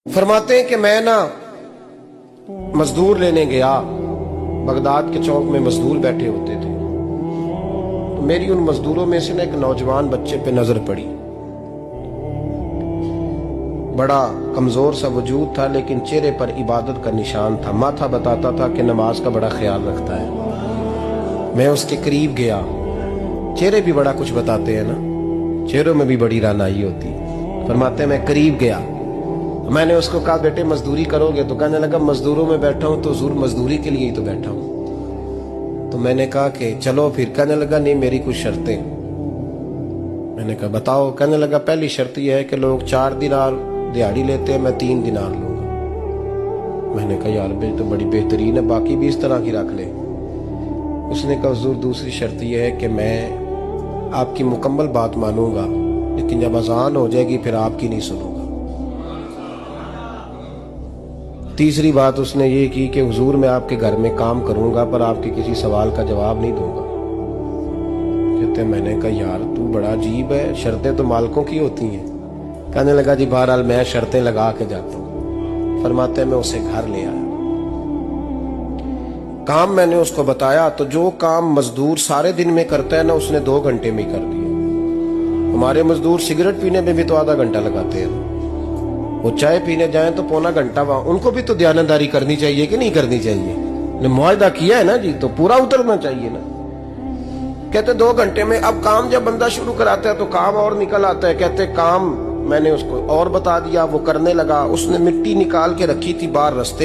فرماتے ہیں کہ میں مزدور لینے گیا، بغداد کے چوک میں مزدور بیٹھے ہوتے تھے، تو میری ان مزدوروں میں سے ایک نوجوان بچے پہ نظر پڑی۔ بڑا کمزور سا وجود تھا لیکن چہرے پر عبادت کا نشان تھا، ماتھا بتاتا تھا کہ نماز کا بڑا خیال رکھتا ہے۔ میں اس کے قریب گیا، چہرے بھی بڑا کچھ بتاتے ہیں نا، چہروں میں بھی بڑی رانائی ہوتی ہے۔ فرماتے ہیں میں قریب گیا، میں نے اس کو کہا بیٹے مزدوری کرو گے؟ تو کہنے لگا مزدوروں میں بیٹھا ہوں تو حضور مزدوری کے لیے ہی تو بیٹھا ہوں۔ تو میں نے کہا کہ چلو پھر۔ کہنے لگا نہیں میری کچھ شرطیں۔ میں نے کہا بتاؤ؟ کہنے لگا پہلی شرط یہ ہے کہ لوگ 4 دینار دیہاڑی لیتے ہیں، میں 3 دینار لوں گا۔ میں نے کہا یار بھائی تو بڑی بہترین ہے، باقی بھی اس طرح کی رکھ لے۔ اس نے کہا حضور دوسری شرط یہ ہے کہ میں آپ کی مکمل بات مانوں گا لیکن جب اذان ہو جائے گی پھر آپ کی نہیں سنوں گا۔ تیسری بات اس نے یہ کی کہ حضور میں آپ کے گھر میں کام کروں گا پر آپ کے کسی سوال کا جواب نہیں دوں گا۔ کہتے میں نے کہا یار تو بڑا عجیب ہے، شرطیں تو مالکوں کی ہوتی ہیں۔ کہنے لگا جی بہرحال میں شرطیں لگا کے جاتا ہوں۔ فرماتے ہیں میں اسے گھر لے آیا، کام میں نے اس کو بتایا تو جو کام مزدور سارے دن میں کرتا ہے نا اس نے 2 گھنٹے میں ہی کر دیا۔ ہمارے مزدور سگریٹ پینے میں بھی تو آدھا گھنٹہ لگاتے ہیں، وہ چائے پینے جائیں تو پونا گھنٹہ وہاں۔ ان کو بھی تو دیانتداری کرنی چاہیے کہ نہیں کرنی چاہیے؟ نے معاہدہ کیا ہے نا جی تو پورا اترنا چاہیے نا۔ کہتے 2 گھنٹے میں۔ اب کام جب بندہ شروع کراتا ہے تو کام اور نکل آتا ہے۔ کہتے کام میں نے اس کو اور بتا دیا، وہ کرنے لگا۔ اس نے مٹی نکال کے رکھی تھی باہر رستے